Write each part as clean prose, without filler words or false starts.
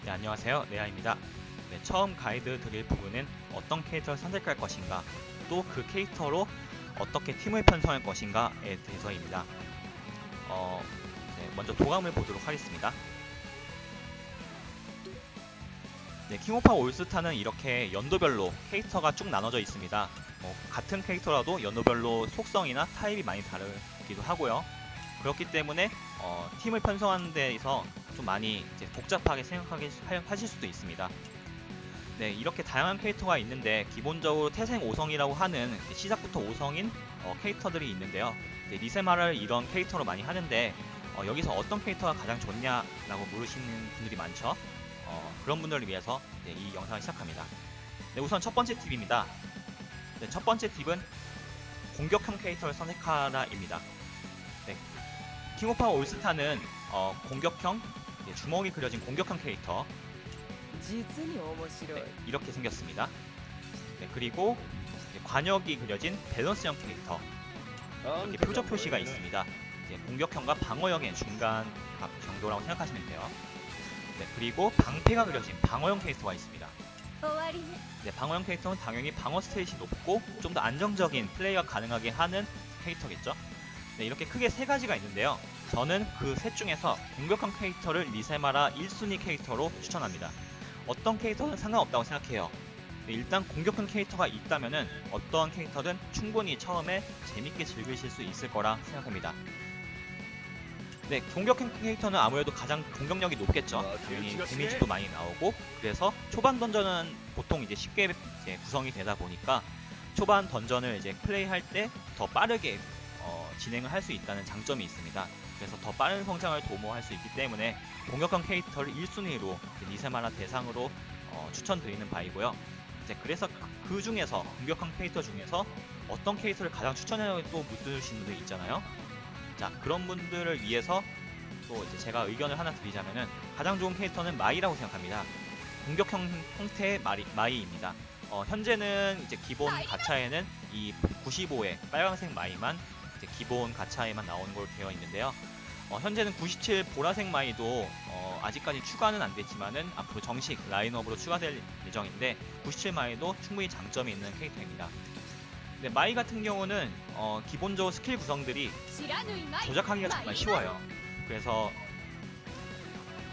네, 안녕하세요. 레아입니다. 네, 처음 가이드 드릴 부분은 어떤 캐릭터를 선택할 것인가, 또 그 캐릭터로 어떻게 팀을 편성할 것인가에 대해서입니다. 먼저 도감을 보도록 하겠습니다. 네, 킹오파 올스타는 이렇게 연도별로 캐릭터가 쭉 나눠져 있습니다. 같은 캐릭터라도 연도별로 속성이나 타입이 많이 다르기도 하고요. 그렇기 때문에 팀을 편성하는 데에서 좀 많이 복잡하게 생각하실 수도 있습니다. 네, 이렇게 다양한 캐릭터가 있는데 기본적으로 태생 5성이라고 하는 시작부터 5성인 캐릭터들이 있는데요. 리세마를 이런 캐릭터로 많이 하는데 여기서 어떤 캐릭터가 가장 좋냐라고 물으시는 분들이 많죠. 그런 분들을 위해서 이 영상을 시작합니다. 네, 우선 첫 번째 팁입니다. 네, 첫 번째 팁은 공격형 캐릭터를 선택하라입니다. 네, 킹오파 올스타는 공격형, 주먹이 그려진 공격형 캐릭터, 네, 이렇게 생겼습니다. 네, 그리고 관역이 그려진 밸런스형 캐릭터, 이렇게 표적 표시가 있습니다. 공격형과 방어형의 중간 값 정도라고 생각하시면 돼요. 네, 그리고 방패가 그려진 방어형 캐릭터가 있습니다. 네, 방어형 캐릭터는 당연히 방어 스탯이 높고 좀 더 안정적인 플레이가 가능하게 하는 캐릭터겠죠. 네, 이렇게 크게 세 가지가 있는데요. 저는 그 셋 중에서 공격형 캐릭터를 리세마라 1순위 캐릭터로 추천합니다. 어떤 캐릭터는 상관없다고 생각해요. 네, 일단 공격형 캐릭터가 있다면은 어떤 캐릭터든 충분히 처음에 재밌게 즐기실 수 있을 거라 생각합니다. 네, 공격형 캐릭터는 아무래도 가장 공격력이 높겠죠. 당연히 데미지도 많이 나오고, 그래서 초반 던전은 보통 쉽게 구성이 되다 보니까 초반 던전을 플레이할 때 더 빠르게 진행을 할 수 있다는 장점이 있습니다. 그래서 더 빠른 성장을 도모할 수 있기 때문에 공격형 캐릭터를 1순위로 리세마라 대상으로 추천드리는 바이고요. 그래서 그 중에서 공격형 캐릭터 중에서 어떤 캐릭터를 가장 추천해요 또 묻으시는 분들 있잖아요. 자, 그런 분들을 위해서 또 제가 의견을 하나 드리자면은 가장 좋은 캐릭터는 마이라고 생각합니다. 공격형 형태의 마이입니다. 현재는 기본 가차에는 이 95의 빨간색 마이만 기본 가차에만 나오는 걸로 되어 있는데요. 현재는 97 보라색 마이도 아직까지 추가는 안 됐지만은 앞으로 정식 라인업으로 추가될 예정인데 97 마이도 충분히 장점이 있는 캐릭터입니다. 네, 마이 같은 경우는 기본적으로 스킬 구성들이 조작하기가 정말 쉬워요. 그래서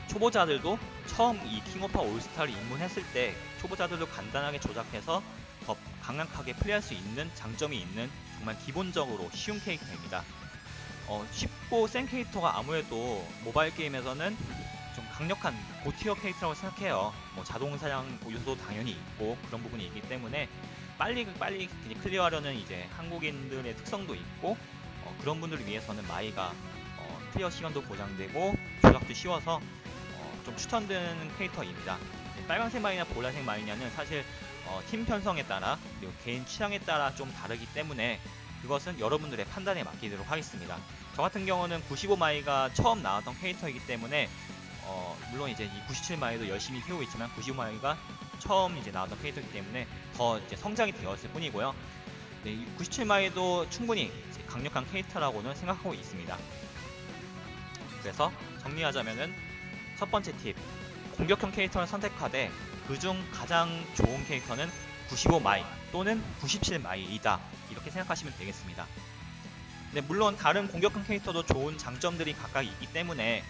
초보자들도 처음 이 킹오파 올스타를 입문했을 때 초보자들도 간단하게 조작해서 더 강력하게 플레이할 수 있는 장점이 있는 정말 기본적으로 쉬운 캐릭터입니다. 쉽고 센 캐릭터가 아무래도 모바일 게임에서는 좀 강력한 고티어 캐릭터라고 생각해요. 자동사냥 요소도 당연히 있고 그런 부분이 있기 때문에 빨리 클리어하려는 한국인들의 특성도 있고 그런 분들을 위해서는 마이가 클리어 시간도 보장되고 조작도 쉬워서 좀 추천드리는 캐릭터입니다. 빨간색 마이냐 보라색 마이냐는 사실 팀 편성에 따라 그리고 개인 취향에 따라 좀 다르기 때문에 그것은 여러분들의 판단에 맡기도록 하겠습니다. 저 같은 경우는 95 마이가 처음 나왔던 캐릭터이기 때문에 물론 이 97 마이도 열심히 키우고 있지만 95 마이가 처음 나왔던 캐릭터이기 때문에 더 성장이 되었을 뿐이고요. 네, 97 마이도 충분히 강력한 캐릭터라고는 생각하고 있습니다. 그래서 정리하자면은 첫 번째 팁, 공격형 캐릭터를 선택하되 그중 가장 좋은 캐릭터는 95 마이 또는 97 마이이다, 이렇게 생각하시면 되겠습니다. 네, 물론 다른 공격형 캐릭터도 좋은 장점들이 각각 있기 때문에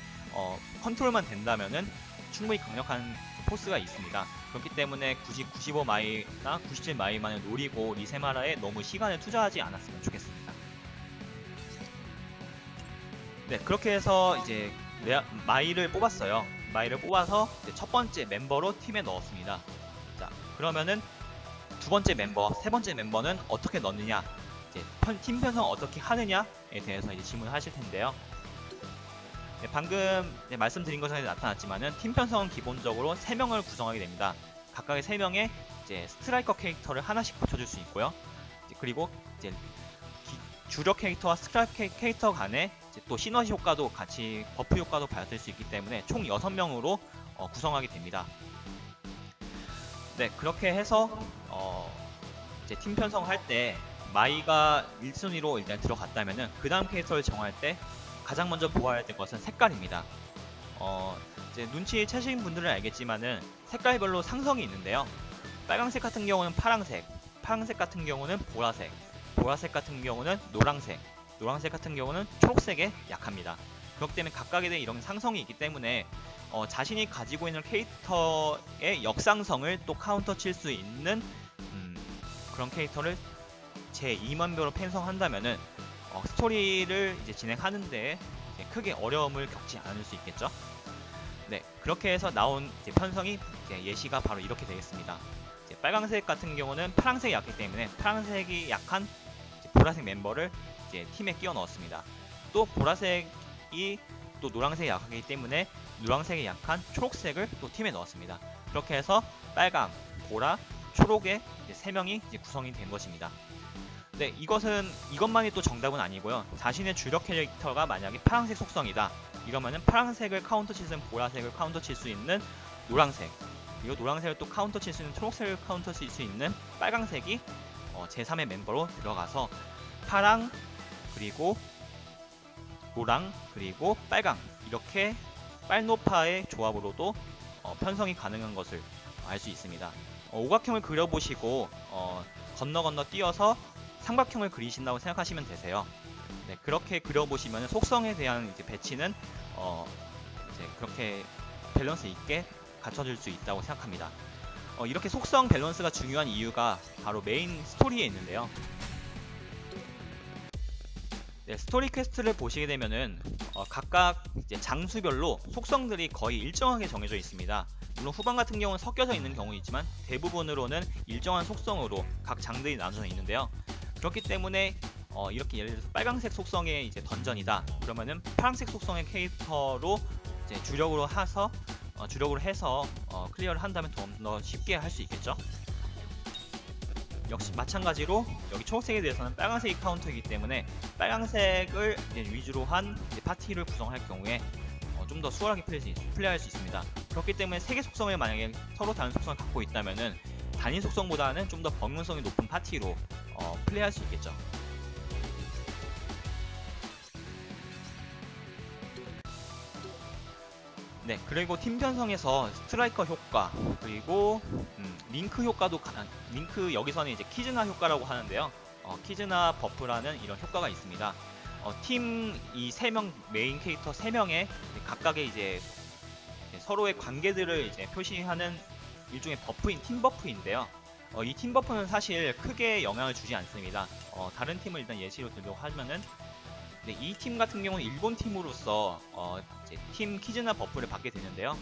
컨트롤만 된다면은 충분히 강력한 포스가 있습니다. 그렇기 때문에 굳이 95 마이나 97 마이만을 노리고 리세마라에 너무 시간을 투자하지 않았으면 좋겠습니다. 네, 그렇게 해서 마이를 뽑았어요. 마이를 뽑아서 첫 번째 멤버로 팀에 넣었습니다. 자, 그러면은 두 번째 멤버, 세 번째 멤버는 어떻게 넣느냐, 팀 편성 어떻게 하느냐에 대해서 질문을 하실 텐데요. 네, 방금 말씀드린 것에 나타났지만은 팀 편성은 기본적으로 3명을 구성하게 됩니다. 각각의 3명의 스트라이커 캐릭터를 하나씩 붙여줄 수 있고요. 그리고 주력 캐릭터와 스크랍 캐릭터 간에 또 시너지 효과도 같이 버프 효과도 받을 수 있기 때문에 총 6명으로 구성하게 됩니다. 네, 그렇게 해서 팀 편성할 때 마이가 1순위로 일단 들어갔다면은 그 다음 캐릭터를 정할 때 가장 먼저 보아야 될 것은 색깔입니다. 이제 눈치 채신 분들은 알겠지만은 색깔별로 상성이 있는데요. 빨강색 같은 경우는 파랑색, 파랑색 같은 경우는 보라색, 보라색 같은 경우는 노랑색, 노랑색 같은 경우는 초록색에 약합니다. 그렇기 때문에 각각에 대한 이런 상성이 있기 때문에 자신이 가지고 있는 캐릭터의 역상성을 또 카운터 칠 수 있는 그런 캐릭터를 제 2만배로 편성한다면은 스토리를 이제 진행하는데 크게 어려움을 겪지 않을 수 있겠죠. 네, 그렇게 해서 나온 이제 편성이 이제 예시가 바로 이렇게 되겠습니다. 이제 빨강색 같은 경우는 파랑색이 약하기 때문에 파랑색이 약한 이제 보라색 멤버를 이제 팀에 끼워 넣었습니다. 또 보라색이 또 노란색이 약하기 때문에 노란색이 약한 초록색을 또 팀에 넣었습니다. 그렇게 해서 빨강, 보라, 초록의 3명이 이제 구성이 된 것입니다. 네, 이것만이 또 정답은 아니고요. 자신의 주력 캐릭터가 만약에 파란색 속성이다. 이러면은 파란색을 카운터 칠 수 있는 보라색을 카운터 칠 수 있는 노란색, 그리고 노란색을 또 카운터 칠 수 있는 초록색을 카운터 칠 수 있는 빨강색이 제3의 멤버로 들어가서 파랑, 그리고 노랑, 그리고 빨강, 이렇게 빨노파의 조합으로도 편성이 가능한 것을 알 수 있습니다. 오각형을 그려보시고 건너 뛰어서 삼각형을 그리신다고 생각하시면 되세요. 네, 그렇게 그려보시면 속성에 대한 이제 배치는 이제 그렇게 밸런스 있게 갖춰질 수 있다고 생각합니다. 이렇게 속성 밸런스가 중요한 이유가 바로 메인 스토리에 있는데요. 네, 스토리 퀘스트를 보시게 되면은 각각 이제 장수별로 속성들이 거의 일정하게 정해져 있습니다. 물론 후반 같은 경우는 섞여져 있는 경우는 있지만 대부분으로는 일정한 속성으로 각 장들이 나눠져 있는데요. 그렇기 때문에 이렇게 예를 들어서 빨강색 속성의 이제 던전이다. 그러면은 파란색 속성의 캐릭터로 이제 주력으로 해서 클리어를 한다면 좀 더 쉽게 할 수 있겠죠. 역시 마찬가지로 여기 초록색에 대해서는 빨간색이 카운터이기 때문에 빨간색을 이제 위주로 한 이제 파티를 구성할 경우에 좀 더 수월하게 플레이할 수 있습니다. 그렇기 때문에 3개 속성을 만약에 서로 다른 속성을 갖고 있다면은 단일 속성보다는 좀 더 범용성이 높은 파티로 플레이할 수 있겠죠. 네, 그리고 팀 편성에서 스트라이커 효과, 그리고 링크 효과도 링크 여기서는 이제 키즈나 효과라고 하는데요. 키즈나 버프라는 이런 효과가 있습니다. 팀 이 3명 메인 캐릭터 3명의 각각의 이제 서로의 관계들을 이제 표시하는 일종의 버프인 팀 버프인데요. 이 팀 버프는 사실 크게 영향을 주지 않습니다. 다른 팀을 일단 예시로 들려고 하면은 네, 이 팀 같은 경우는 일본 팀으로서 이제 팀 키즈나 버프를 받게 되는데요.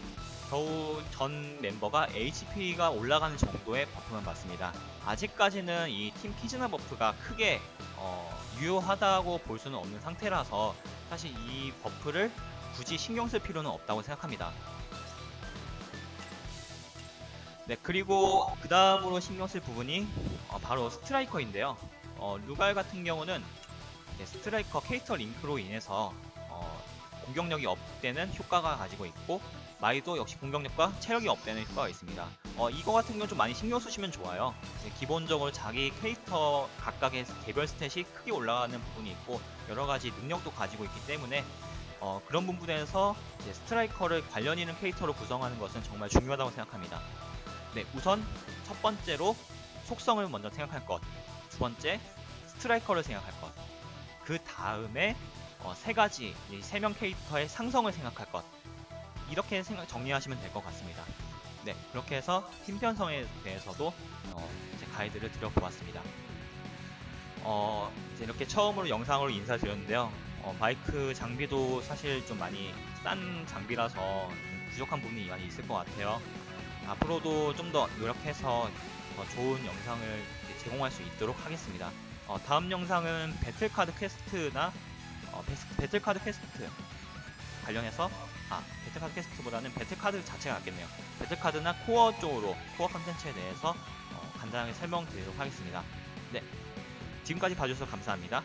겨우 전 멤버가 HP가 올라가는 정도의 버프만 받습니다. 아직까지는 이 팀 키즈나 버프가 크게 유효하다고 볼 수는 없는 상태라서 사실 이 버프를 굳이 신경 쓸 필요는 없다고 생각합니다. 네, 그리고 그 다음으로 신경 쓸 부분이 바로 스트라이커인데요. 루갈 같은 경우는 스트라이커 캐릭터 링크로 인해서 공격력이 업되는 효과가 가지고 있고, 마이도 역시 공격력과 체력이 업되는 효과가 있습니다. 이거 같은 경우는 좀 많이 신경 쓰시면 좋아요. 기본적으로 자기 캐릭터 각각의 개별 스탯이 크게 올라가는 부분이 있고 여러가지 능력도 가지고 있기 때문에 그런 부분에서 이제 스트라이커를 관련 있는 캐릭터로 구성하는 것은 정말 중요하다고 생각합니다. 네, 우선 첫 번째로 속성을 먼저 생각할 것, 두 번째 스트라이커를 생각할 것, 그 다음에 세 가지 3명 캐릭터의 상성을 생각할 것, 이렇게 정리하시면 될 것 같습니다. 네, 그렇게 해서 팀 편성에 대해서도 이제 가이드를 드려보았습니다. 이제 이렇게 처음으로 영상으로 인사드렸는데요. 마이크 장비도 사실 좀 많이 싼 장비라서 좀 부족한 부분이 많이 있을 것 같아요. 앞으로도 좀 더 노력해서 더 좋은 영상을 제공할 수 있도록 하겠습니다. 다음 영상은 배틀카드 퀘스트나 배틀카드 퀘스트 관련해서 배틀카드 퀘스트보다는 배틀카드 자체가 낫겠네요. 배틀카드나 코어 쪽으로 코어 컨텐츠에 대해서 간단하게 설명드리도록 하겠습니다. 네, 지금까지 봐주셔서 감사합니다.